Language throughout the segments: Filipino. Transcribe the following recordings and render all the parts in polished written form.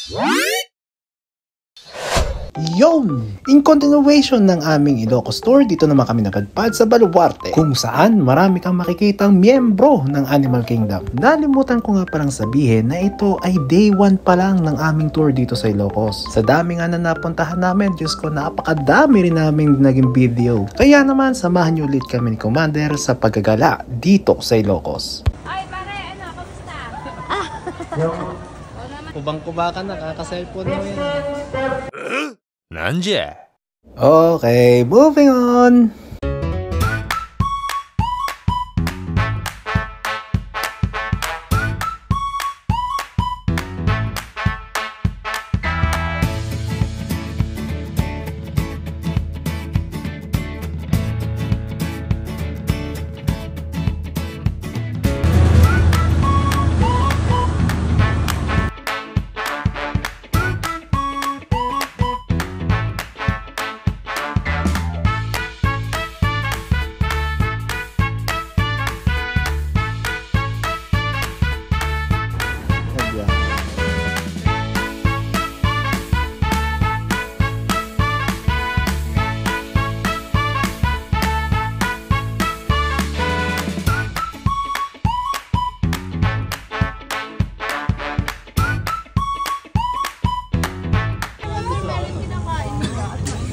Yon! In continuation ng aming Ilocos tour, dito naman kami napadpad sa Baluarte, kung saan marami kang makikitang miyembro ng Animal Kingdom. Nalimutan ko nga palang sabihin na ito ay day 1 pa lang ng aming tour dito sa Ilocos. Sa dami nga na napuntahan namin, Diyos ko, napakadami rin namin naging video. Kaya naman, samahan niyo ulit kami ni Commander sa paggagala dito sa Ilocos. Ay, pare, ano, kamusta? Kubang-kuba ka na, kaka-cellphone mo yan. Nanje? Okay, moving on!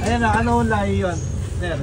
Ayan na, ano layo yun? There.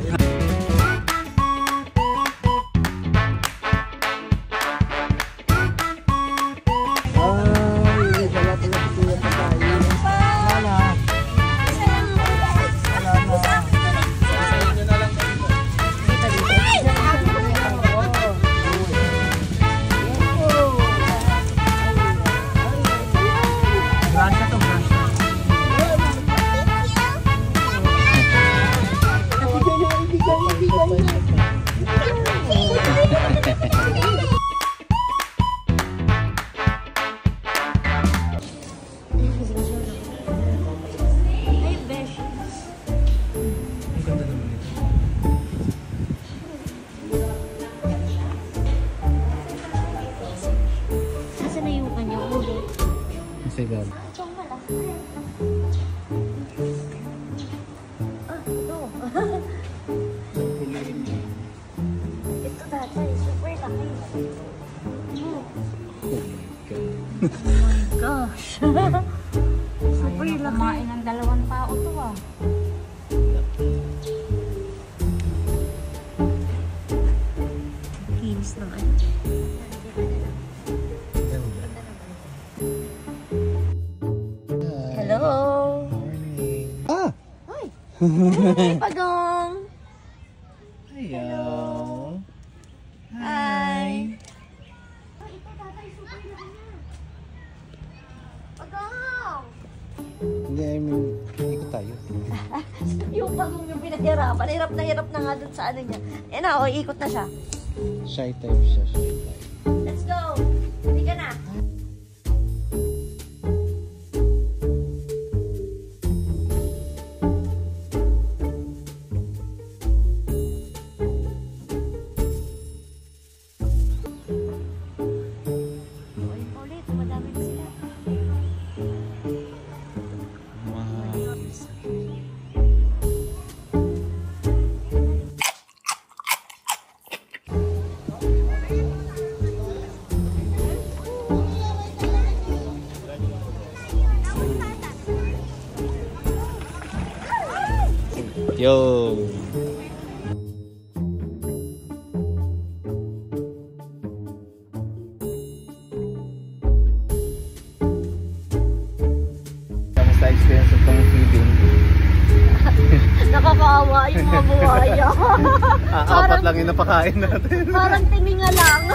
Sigal. Ito tatay, super laki. Oh my gosh. Super laki. Kumain ng 2 tao to ah. Kinis naman. Hello. Morning. Ah! Hi. Hi, Pagong. Hello. Hi. Ay, ito tatay, super laki niya. Pagong. Hindi, I mean, ikot tayo. Yung Pagong yung pinaghirapan. Hirap na nga dun sa ano niya. Eh na, o, ikot na siya. Shy type siya, shy type. Let's go. Hindi ka na. Ulit, madami na sila. Yo! Kamusta experience of itong feeding? Nakakaawa yung mga buhaya. Apat lang yung napakain natin. Parang tininga lang.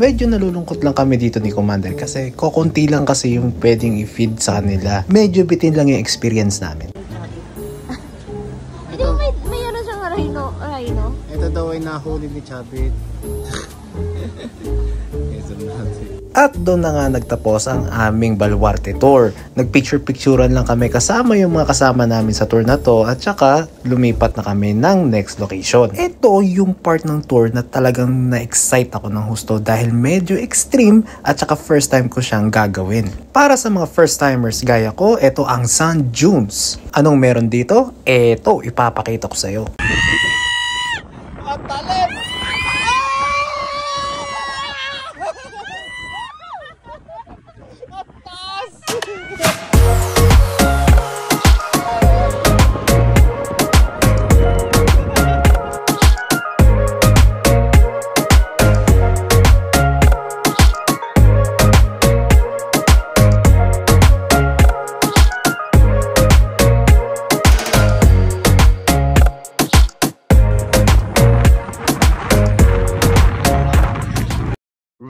Medyo nalulungkot lang kami dito ni Commander kasi kokonti lang kasi yung pwedeng i-feed sa kanila. Medyo bitin lang yung experience namin. Hindi mo may ano siyang rhino? Ito daw ay nahuli ni Chabit. At doon na nga nagtapos ang aming Baluarte tour. Nagpicture-picturean lang kami kasama yung mga kasama namin sa tour na to at saka lumipat na kami ng next location. Ito yung part ng tour na talagang na-excite ako ng husto dahil medyo extreme at saka first time ko siyang gagawin. Para sa mga first timers gaya ko, ito ang sand dunes. Anong meron dito? Ito, ipapakita ko sa iyo.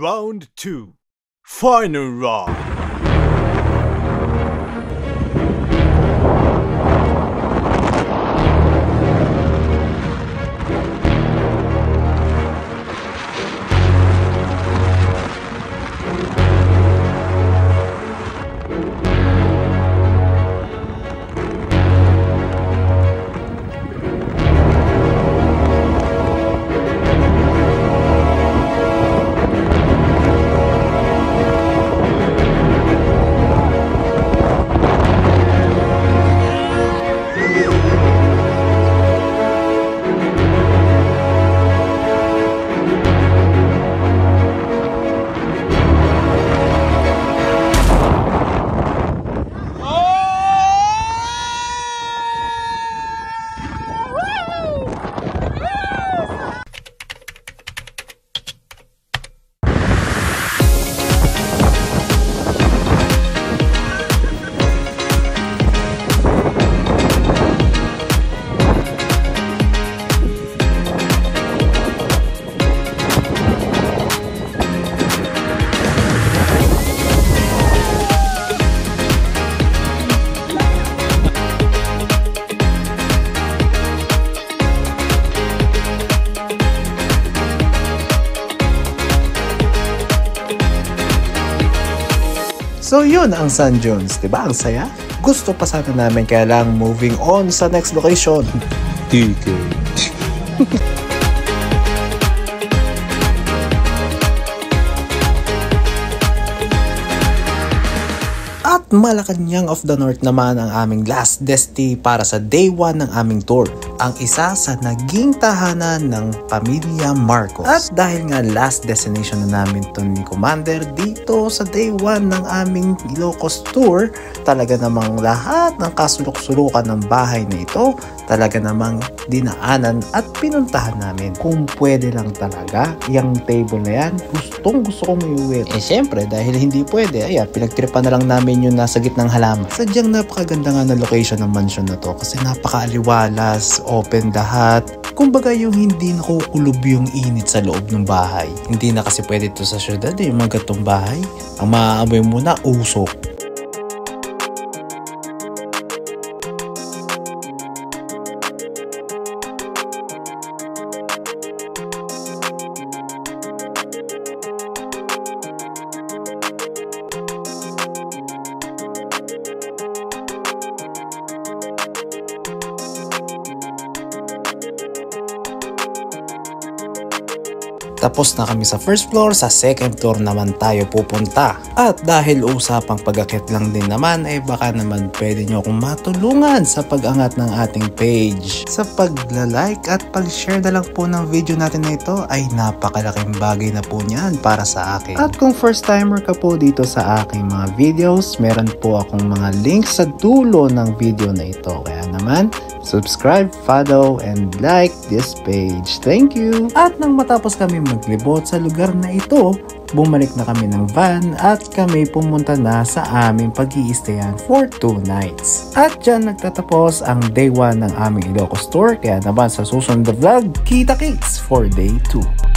Round 2. Final round. So yun ang Sand Dunes, diba? Ang saya? Gusto pa sana namin kaya lang moving on sa next location. TK. At Malacanang of the North naman ang aming last desti para sa day 1 ng aming tour. Ang isa sa naging tahanan ng pamilya Marcos. At dahil nga last destination na namin to ni Commander dito sa day 1 ng aming Ilocos tour, talaga namang lahat ng kasulok-sulukan ng bahay na ito, talaga namang dinaanan at pinuntahan namin. Kung pwede lang talaga, yung table na yan, gusto kong iuwi. Syempre, dahil hindi pwede, pinagtripan na lang namin yung nasa gitnang halaman. Sadyang napakaganda nga na location ng mansion na to kasi napakaaliwalas, open lahat. Kumbaga yung hindi nakukulob yung init sa loob ng bahay. Hindi na kasi pwede to sa syudad yung mga gatong bahay. Ang maaamoy mo na usok. Tapos na kami sa first floor, sa second floor naman tayo pupunta. At dahil usapang pag-akit lang din naman, baka naman pwede nyo akong matulungan sa pag-angat ng ating page. Sa pagla-like at pag-share na lang po ng video natin na ito ay napakalaking bagay na po niyan para sa akin. At kung first timer ka po dito sa aking mga videos, meron po akong mga links sa dulo ng video na ito. Kaya naman, subscribe, follow, and like this page. Thank you! At nang matapos kami maglibot sa lugar na ito, bumalik na kami ng van at kami pumunta na sa aming pag-i-stayan for 2 nights. At dyan nagtatapos ang day 1 ng aming Ilocos tour. Kaya naman sa susunod na vlog, kita-kits for day 2.